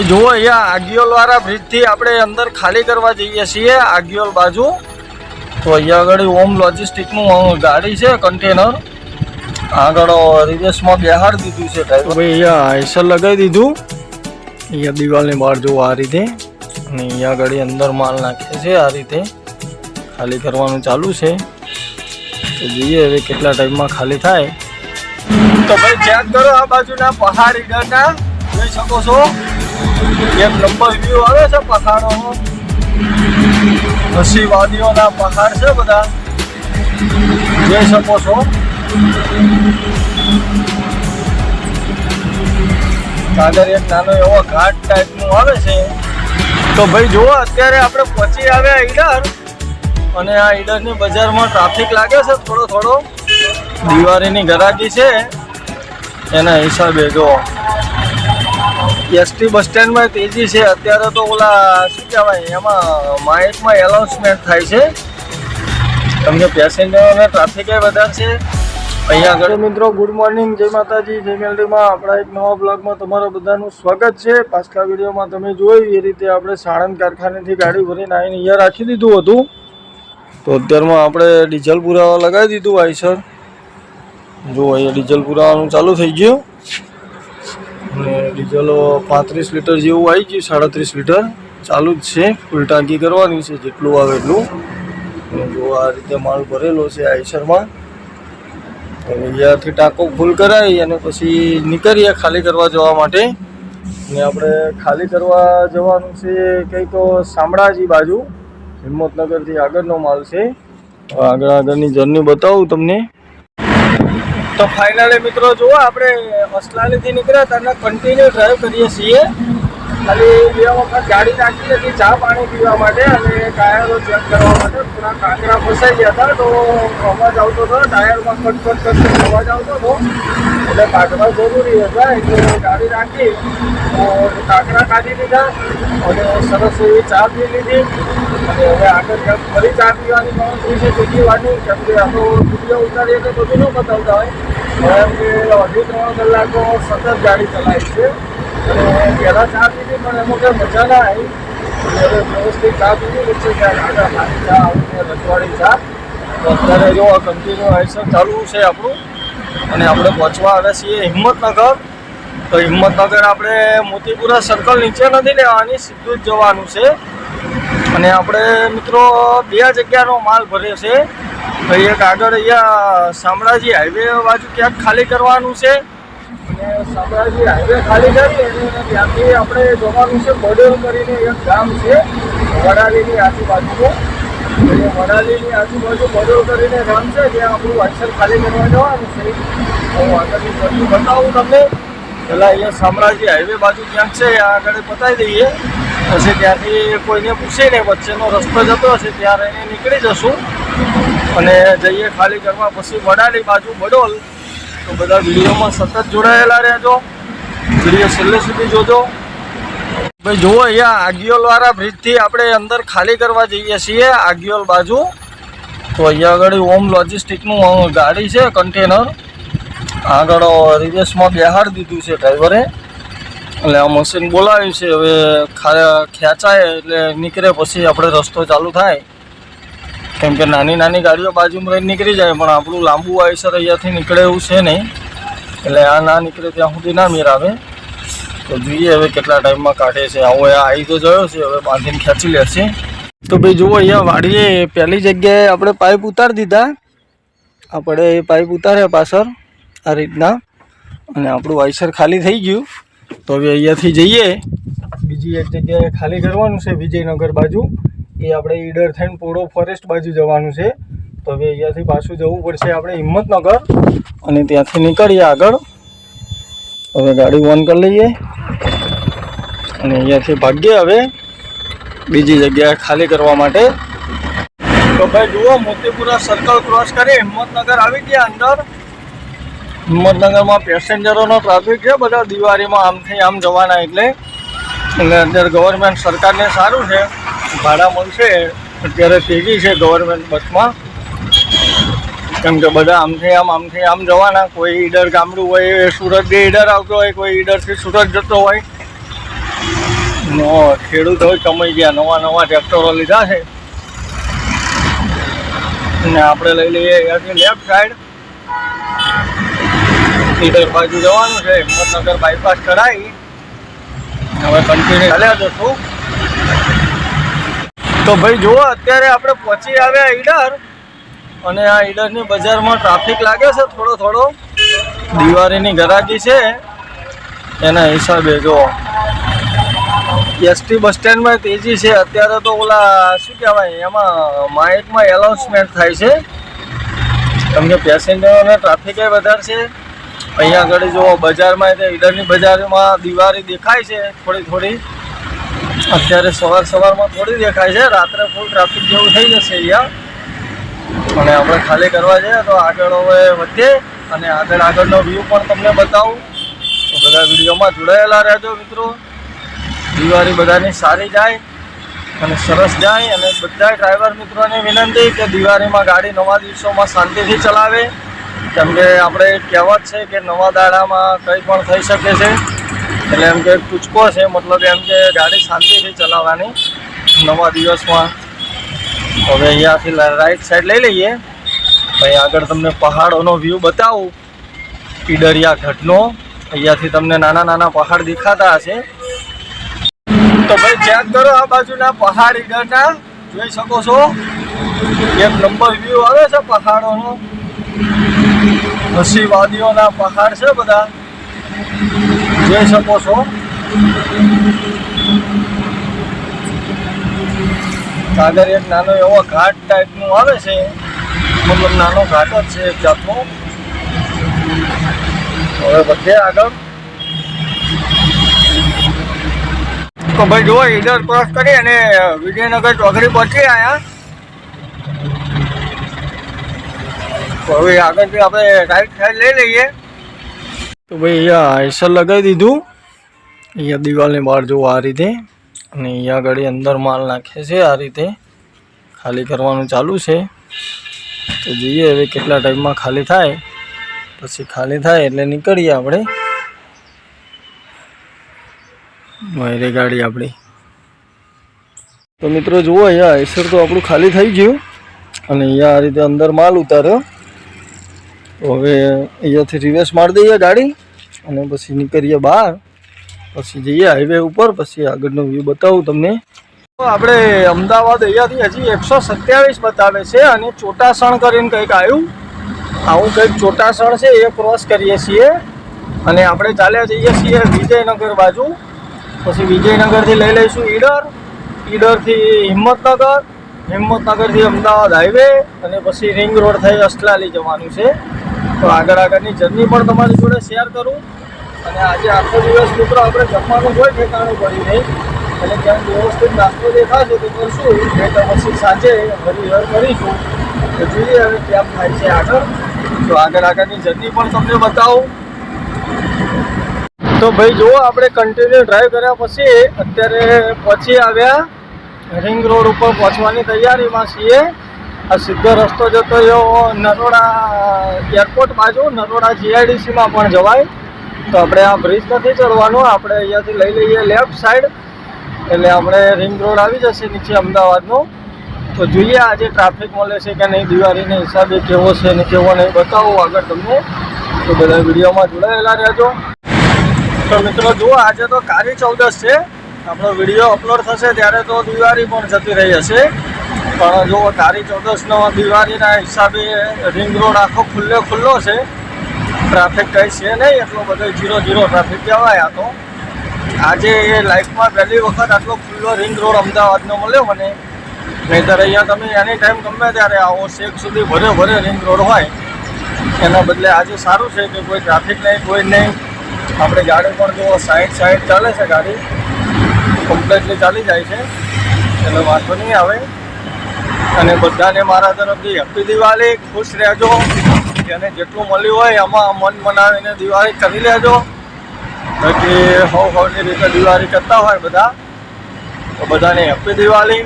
જુઓ અહીંયા આગિયોલ વાળા બ્રિજ થી આપણે અંદર ખાલી કરવા જઈએ છીએ આગિયોલ બાજુ। તો અહીંયા આગળ ઓમ લોજિસ્ટિક નું ગાડી છે કન્ટેનર આગળ રિવર્સમાં બેહાડ દીધું છે ભાઈ। અહીંયા આઈસર લગાવી દીધું અહીંયા દિવાલની બહાર જુઓ આ રીતે, અને અહીંયા આગળ અંદર માલ નાખે છે આ રીતે ખાલી કરવાનું ચાલુ છે। તો જોઈએ હવે કેટલા ટાઈમમાં ખાલી થાય। તો ભાઈ ચેક કરો આ બાજુના પહાડ ઈડરના જોઈ શકો છો, એક નંબર વ્યૂ આવે છે પહાડોનો, હસી વાદીઓના પહાડ છે બધા જોઈ શકો છો। આગળ એક નાનો એવો ઘાટ ટાઈપનું આવે છે। તો ભાઈ જુઓ અત્યારે આપણે પહોંચી આવ્યા ઈડર, અને આ ઈડરની બજારમાં ટ્રાફિક લાગે છે થોડો દિવાળીની ગરાકી છે એના હિસાબે। જો એસટી બસ સ્ટેન્ડમાં તેજી છે અત્યારે, તો ઓલા શું કહેવાય એમાં માઇકમાં એનાઉન્સમેન્ટ થાય છે, કેમ કે પેસેન્જરોને ટ્રાફિક વધારે છે અહીંયા આગળ। મિત્રો ગુડ મોર્નિંગ, જય માતાજી, જય મેલડીમાં આપણા એક નવા બ્લોગમાં તમારા બધાનું સ્વાગત છે। પાછલા વિડીયોમાં તમે જોયું એ રીતે આપણે સાણંદ કારખાનેથી ગાડી ભરીને આવીને અહીંયા રાખી દીધું હતું। તો અત્યારમાં આપણે ડીઝલ પુરાવા લગાવી દીધું આઈસર, જો અહીંયા ડીઝલ પુરાવાનું ચાલુ થઈ ગયું, અને ડીઝલ 35 લીટર જેવું આવી ગયું, 37 લીટર ચાલુ જ છે, ફૂલ ટાંકી કરવાની છે જેટલું આવે એટલું। જો આ રીતે માલ ભરેલો છે આઈસરમાં, અહીંયાથી ટાંકો ફૂલ કરાવી અને પછી નીકળીએ ખાલી કરવા જવા માટે। ને આપણે ખાલી કરવા જવાનું છે કંઈક શામળાજી બાજુ, હિંમતનગરથી આગળનો માલ છે। આગળની જર્ની બતાવું તમને। તો ફાઇનલી મિત્રો જુઓ આપણે અસલાલીથી નીકળ્યા ત્યારે કન્ટિન્યુ ડ્રાઈવ કરીએ છીએ, ખાલી 2 વખત ગાડી નાખી હતી ચા પાણી પીવા માટે અને ટાયરો ચેક કરવા માટે। થોડા કાંકરા ફસાઈ ગયા હતા તો અવાજ આવતો હતો, ટાયરમાં કટ અવાજ આવતો હતો, એટલે કાંકરા જરૂરી હતા, એટલે ગાડી રાખી તો કાંકરા કાઢી લીધા અને સરસ એવી ચા પી લીધી। અને હવે આગળ ફરી ચા પીવાની પણ છે ચૂકીવાની, કેમ કે આ તો વિડીયો ઉતારીએ તો બધું ન બતાવતા હોય, કારણ કે 2-3 કલાકો સતત ગાડી ચલાવી છે। અને પહેલાં ચા પીધી પણ એમાં કંઈ મજા ના આવી, હવે વ્યવસ્થિત ચા પીધી વચ્ચે ત્યાં આગળ મારી ચા આવીને રજવાડી ચા। તો અત્યારે જો આ કન્ટિન્યુ આઈસર ચાલુ છે આપણું, અને આપણે પહોંચવા આવ્યા છીએ હિંમતનગર। તો હિંમતનગર આપણે મોતીપુરા સર્કલ નીચે નથી લેવાની, સીધું જ જવાનું છે। અને આપણે મિત્રો 2 જગ્યાનો માલ ભર્યો છે, તો એક આગળ અહીંયા શામળાજી હાઈવે બાજુ ક્યાંક ખાલી કરવાનું છે, અને શામળાજી હાઈવે ખાલી કરી અને ત્યાંથી આપણે જવાનું છે બડોલ કરીને એક ગામ છે વડાલીની આજુબાજુનું, એટલે વડાલીની આજુબાજુ બડોલ કરીને ગામ છે, ત્યાં આપણું આઈસર ખાલી કરવા જવાનું છે। હું આગળની જર્ની બતાવું તમને। પહેલાં અહીંયા શામળાજી હાઈવે બાજુ ક્યાંક છે આગળ બતાવી દઈએ, પછી ત્યાંથી કોઈને પૂછીને વચ્ચેનો રસ્તો જતો હશે ત્યાં રહીને નીકળી જશું અને જઈએ ખાલી કરવા પછી વડાલી બાજુ બડોલ। તો બધા વિડીયોમાં સતત જોડાયેલા રહેજો, વિડીયો છેલ્લે સુધી જોજો। ભાઈ જુઓ અહીંયા આગિયોલ વાળા બ્રિજથી આપણે અંદર ખાલી કરવા જઈએ છીએ આગિયોલ બાજુ। તો અહીંયા આગળ ઓમ લોજિસ્ટિકનું ગાડી છે કન્ટેનર આગળ રિવર્સમાં બેહાડ દીધું છે ડ્રાઈવરે, એટલે આ મશીન બોલાવ્યું છે, હવે ખેંચાય એટલે નીકળે પછી આપણે રસ્તો ચાલુ થાય, કેમ કે નાની ગાડીઓ બાજુમાં રહીને નીકળી જાય, પણ આપણું લાંબુ આઈસર અહીંયાથી નીકળે એવું છે નહીં, એટલે આ ના નીકળે ત્યાં સુધી ના મેર આવે। તો જોઈએ હવે કેટલા ટાઈમમાં કાઢે છે। હવે આવી તો ગયો છે, હવે બાંધીને ખેંચી લેશે। તો ભાઈ જુઓ અહીંયા વાડીએ પહેલી જગ્યાએ આપણે પાઇપ ઉતારી દીધા, આપણે એ પાઇપ ઉતાર્યા પાછળ આ રીતના, અને આપણું આઈસર ખાલી થઈ ગયું। તો હવે અહીંયાથી જઈએ બીજી એક જગ્યાએ ખાલી કરવાનું છે વિજયનગર બાજુ, એ આપણે ઈડર થઈને પોળો ફોરેસ્ટ બાજુ જવાનું છે। તો હવે અહીંયાથી પાછું જવું પડશે આપણે હિંમતનગર, અને ત્યાંથી નીકળીએ આગળ। હવે ગાડી ઓન કરી લઈએ અને અહીંયાથી ભાગીએ હવે બીજી જગ્યાએ ખાલી કરવા માટે। તો ભાઈ જુઓ મોતીપુરા સર્કલ ક્રોસ કરી હિંમતનગર આવી ગયા અંદર। હિંમતનગરમાં પેસેન્જરોનો ટ્રાફિક છે બધા દિવાળીમાં આમથી આમ જવાના, એટલે અત્યારે ગવર્મેન્ટ સરકારને સારું છે, ભાડા મળશે અત્યારે તેજી છે ગવર્મેન્ટ બસમાં, કેમ કે બધા આમથી આમ જવાના। કોઈ ઈડર ગામડું હોય, સુરતથી ઈડર આવતો હોય, કોઈ ઈડરથી સુરત જતો હોય, ખેડૂતો કમાઈ ગયા, નવા ટ્રેક્ટરો લીધા છે અને આપણે લઈ લઈએ અહીંયાથી લેફ્ટ સાઈડ ઈડર બાજુ જવાનું છે. હિંમતનગર બાયપાસ કરાવી હવે કન્ટિન્યુ ચાલ્યા જશું. તો ભાઈ જુઓ, અત્યારે આપણે પહોંચી આવ્યા ઈડર અને આ ઈડરની બજારમાં ટ્રાફિક લાગે છે થોડો. દિવાળીની ગરાકી છે એના હિસાબે જો એસટી બસ સ્ટેન્ડમાં તેજી છે. અત્યારે તો ઓલા શું કહેવાય એમાં માઇકમાં એનાઉન્સમેન્ટ થાય છે કેમ કે પેસેન્જરોને ટ્રાફિક વધારે છે. અહીંયા આગળ જો બજારમાં ઈડરની બજારમાં દિવાળી દેખાય છે થોડી. અત્યારે સવારમાં થોડી દેખાય છે, રાત્રે ફૂલ ટ્રાફિક જેવું થઈ જશે અહીંયા. અને આપણે ખાલી કરવા જઈએ તો આગળ હવે વધીએ અને આગળનો વ્યૂ પણ તમને બતાવું. તો બધા વિડીયોમાં જોડાયેલા રહેજો મિત્રો. દિવાળી બધાની સારી જાય અને સરસ જાય. અને બધા ડ્રાઈવર મિત્રોને વિનંતી કે દિવાળીમાં ગાડી નવા દિવસોમાં શાંતિથી ચલાવે કેમ કે આપણે કહેવત છે કે નવા દાડામાં કંઈ પણ થઈ શકે છે. એટલે એમ કે ટૂચકો છે, મતલબ એમ કે ગાડી શાંતિથી ચલાવવાની નવા દિવસમાં. હવે અહીંયાથી રાઈટ સાઈડ લઈ લઈએ. ભાઈ આગળ તમને પહાડોનો વ્યૂ બતાવું ઈડરિયા ગઢનો. અહીંયાથી તમને નાના પહાડ દેખાતા હશે. તો ભાઈ ચેક કરો આ બાજુના પહાડ ઈડરના, જોઈ શકો છો. એક નંબર વ્યૂ આવે છે પહાડોનો. હસી વાદીઓના પહાડ છે બધા, જોઈ શકો છો. આગળ એક નાનો એવો ઘાટ ટાઈપનું આવે છે, મતલબ નાનો ઘાટ જ છે એક જાતનો. હવે વધે આગળ. તો ભાઈ જુઓ, ઈડર ક્રોસ કરી અને વિજયનગર ચોકડી પહોંચી આવ્યા. તો હવે આગળથી આપણે રાઈટ સાઈડ લઈ લઈએ. તો ભાઈ અહીંયા આઈસર લગાવી દીધું. અહીંયા દિવાલની બહાર જુઓ આ રીતે, અને અહીંયા આગળ અંદર માલ નાખે છે આ રીતે. ખાલી કરવાનું ચાલુ છે. તો જોઈએ હવે કેટલા ટાઈમમાં ખાલી થાય. પછી ખાલી થાય એટલે નીકળીએ આપણે. વાયરે ગાડી આપણી. તો મિત્રો જુઓ, અહીંયા આઈસર તો આપણું ખાલી થઈ ગયું અને અહીંયા આ રીતે અંદર માલ ઉતાર્યો. તો હવે અહીંયાથી રિવર્સ મારી દઈએ ગાડી અને પછી નીકળીએ બહાર. પછી જઈએ હાઈવે ઉપર. પછી આગળનો વ્યૂ બતાવું તમને. તો આપણે અમદાવાદ અહીંયાથી હજી 127 બતાવે છે અને ચોટાસણ કરીને કંઈક આવ્યું. આવું કંઈક ચોટાસણ છે એ ક્રોસ કરીએ છીએ અને આપણે ચાલ્યા જઈએ છીએ વિજયનગર બાજુ. પછી વિજયનગરથી લઈ લઈશું ઈડરથી હિંમતનગરથી અમદાવાદ હાઈવે અને પછી રિંગ રોડ થઈ અસલાલી જવાનું છે. તો આગળની જર્ની પણ તમારી જોડે શેર કરું. અને આજે આખો દિવસ મિત્રો આપણે જમવાનું કોઈ ઠેકાણું પડ્યું નહીં અને ક્યાંક વ્યવસ્થિત નાસ્તો દેખાશે તો કરશું, નહીં તો પછી સાંજે હરિહર કરીશું. તો જોઈએ હવે કેમ થાય છે આગળ. તો આગળની જર્ની પણ તમને બતાવું. તો ભાઈ જુઓ, આપણે કન્ટિન્યુ ડ્રાઈવ કર્યા પછી અત્યારે પહોંચી આવ્યા રિંગ રોડ ઉપર. પહોંચવાની તૈયારીમાં છીએ. આ સીધો રસ્તો જતો એવો નરોડા એરપોર્ટ બાજુ, નરોડા જીઆઈડીસીમાં પણ જવાય. તો આપણે આ બ્રિજ નથી ચડવાનો, આપણે અહીંયાથી લઈ લઈએ લેફ્ટ સાઈડ એટલે આપણે રિંગ રોડ આવી જશે નીચે અમદાવાદનો. તો જોઈએ આજે ટ્રાફિક મળે છે કે નહીં, દિવાળીના હિસાબે કેવો છે ને કેવો નહીં બતાવું આગળ તમને. તો બધા વિડીયોમાં જોડાયેલા રહેજો. તો મિત્રો જુઓ, આજે તો કાળી ચૌદશ છે. આપણો વિડીયો અપલોડ થશે ત્યારે તો દિવાળી પણ જતી રહી હશે. પણ જો કાળી ચૌદશનો દિવાળીના હિસાબે રિંગ રોડ આખો ખુલ્લો છે. ટ્રાફિક કંઈ છે નહીં, એટલો બધો 0 ટ્રાફિક કહેવાય. આ તો આજે એ લાઈફમાં પહેલી વખત આટલો ખુલ્લો રિંગ રોડ અમદાવાદનો મળ્યો મને. નહીંતર અહીંયા તમે એની ટાઈમ ગમે ત્યારે આવો, શેક સુધી ભરે રિંગ રોડ હોય. એના બદલે આજે સારું છે કે કોઈ ટ્રાફિક નહીં, કોઈ નહીં. આપણે ગાડી પણ જુઓ 60 ચાલે છે, ગાડી કમ્પ્લીટલી ચાલી જાય છે એટલે વાંધો નહીં આવે. અને બધાને મારા તરફથી હેપી દિવાળી. ખુશ રહેજો. જેને જેટલું મળ્યું હોય એમાં મન મનાવીને દિવાળી કરી લેજો. બાકી હવની રીતે દિવાળી કરતા હોય બધા, તો બધાને હેપી દિવાળી.